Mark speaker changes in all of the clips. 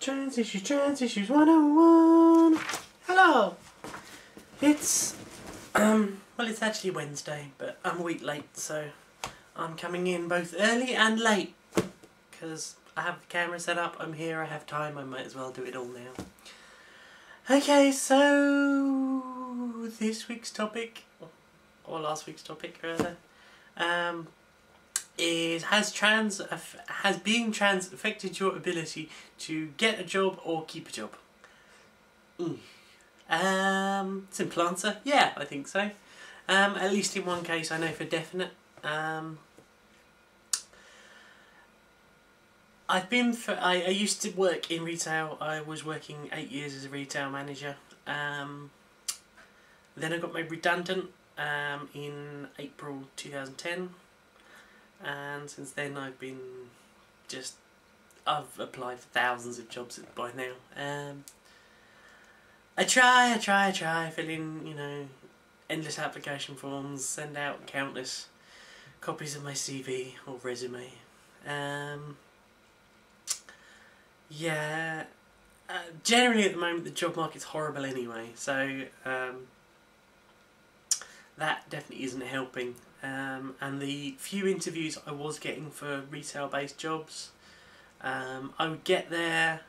Speaker 1: Trans issues 101. Hello. It's well, it's actually Wednesday, but I'm a week late, so I'm coming in both early and late because I have the camera set up. I'm here. I have time. I might as well do it all now. Okay, so this week's topic, or last week's topic rather, is has being trans affected your ability to get a job or keep a job? Simple answer, yeah, I think so. At least in one case I know for definite. I used to work in retail. I was working 8 years as a retail manager. Then I got made redundant in April 2010. And since then I've applied for thousands of jobs by now. I try, fill in, endless application forms, send out countless copies of my CV or resume. Generally at the moment the job market's horrible anyway, so that definitely isn't helping. And the few interviews I was getting for retail based jobs, I would get there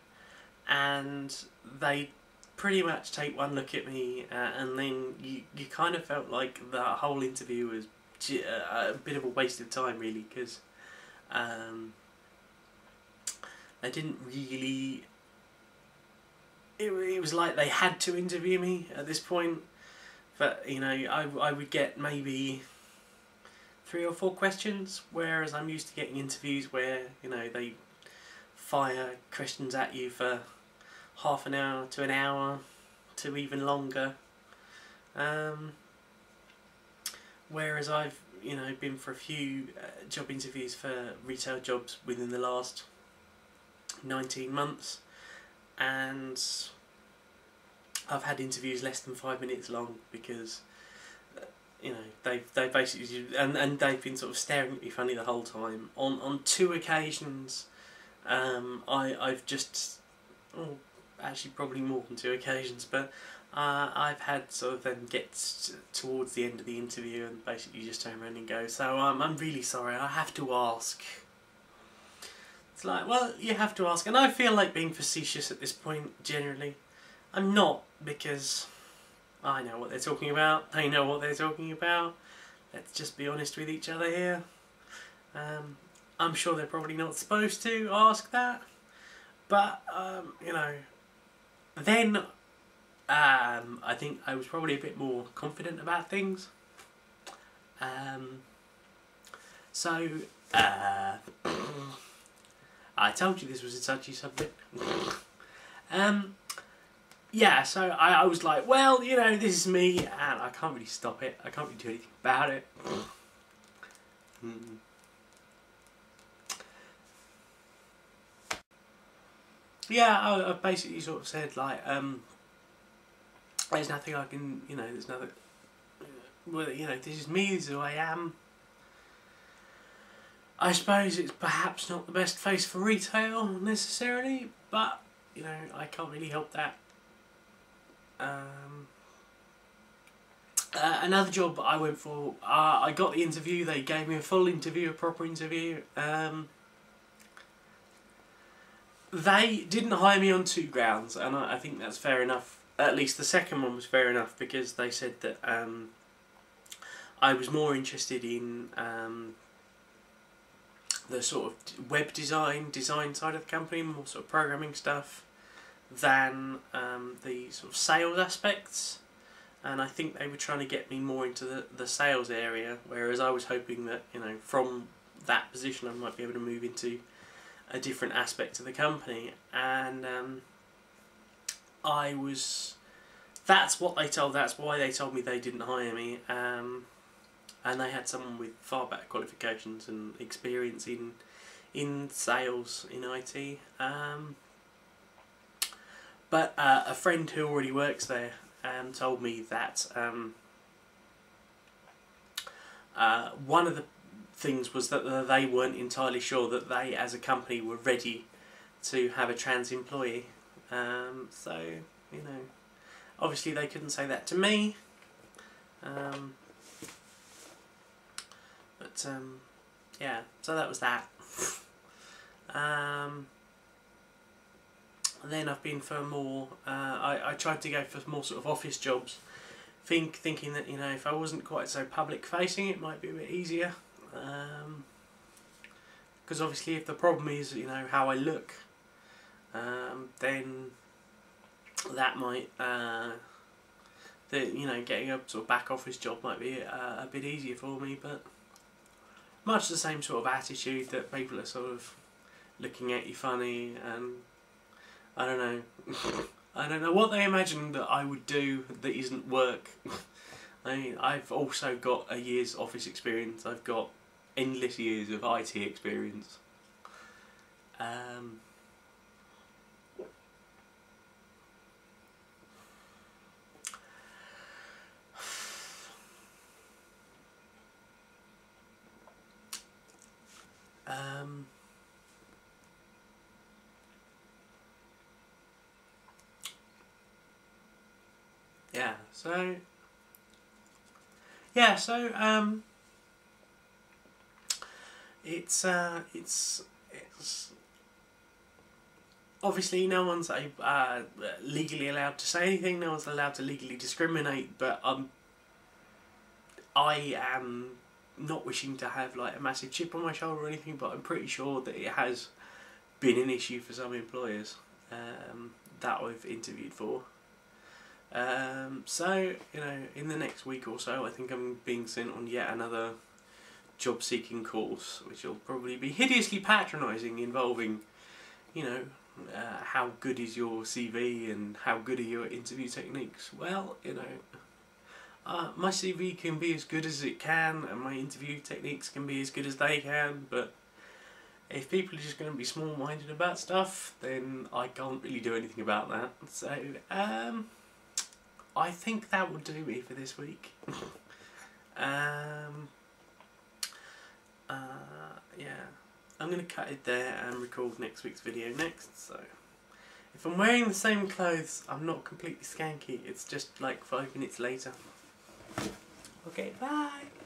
Speaker 1: and they pretty much take one look at me and then you kind of felt like the whole interview was a bit of a waste of time really, because they didn't really, it was like they had to interview me at this point. But I would get maybe 3 or 4 questions, whereas I'm used to getting interviews where they fire questions at you for half an hour to an hour to even longer. Whereas I've been for a few job interviews for retail jobs within the last 19 months, and I've had interviews less than 5 minutes long because they basically and they've been sort of staring at me funny the whole time. On 2 occasions, I've just actually probably more than 2 occasions, but I've had sort of them get towards the end of the interview and basically just turn around and go, so I'm really sorry, I have to ask. It's like, well, you have to ask, and I feel like being facetious at this point generally. I'm not, because I know what they're talking about, they know what they're talking about. Let's just be honest with each other here. I'm sure they're probably not supposed to ask that, but then I think I was probably a bit more confident about things. So I told you this was a touchy subject. Yeah, so I was like, well, this is me, and I can't really stop it. I can't really do anything about it. Yeah, I basically sort of said, like, there's nothing I can, there's nothing, well, this is me, this is who I am. I suppose it's perhaps not the best face for retail, necessarily, but, I can't really help that. Another job I went for, I got the interview, they gave me a full interview, a proper interview. They didn't hire me on 2 grounds, and I think that's fair enough. At least the second one was fair enough, because they said that I was more interested in the sort of web design side of the company, more sort of programming stuff, than the sort of sales aspects. And I think they were trying to get me more into the sales area, whereas I was hoping that from that position I might be able to move into a different aspect of the company. And that's why they told me they didn't hire me, and they had someone with far better qualifications and experience in sales, in IT. But a friend who already works there told me that one of the things was that they weren't entirely sure that they as a company were ready to have a trans employee. So, you know, obviously they couldn't say that to me. Yeah, so that was that. Then I've been for more, I tried to go for more sort of office jobs, thinking that, you know, if I wasn't quite so public facing it might be a bit easier. Because obviously if the problem is, you know, how I look, then that might, you know, getting a sort of back office job might be a bit easier for me, but much the same sort of attitude that people are sort of looking at you funny, and I don't know, I don't know what they imagine that I would do that isn't work. I mean, I've also got a year's office experience, I've got endless years of IT experience. Yeah, so it's obviously no one's legally allowed to say anything, no one's allowed to legally discriminate, but I am not wishing to have like a massive chip on my shoulder or anything, but I'm pretty sure that it has been an issue for some employers that I've interviewed for. So, you know, in the next week or so I think I'm being sent on yet another job seeking course, which will probably be hideously patronising, involving, you know, how good is your CV and how good are your interview techniques. Well, you know, my CV can be as good as it can and my interview techniques can be as good as they can, but if people are just going to be small-minded about stuff, then I can't really do anything about that. So, I think that will do me for this week. Yeah, I'm going to cut it there and record next week's video next, so if I'm wearing the same clothes, I'm not completely skanky, it's just like 5 minutes later. Okay, bye!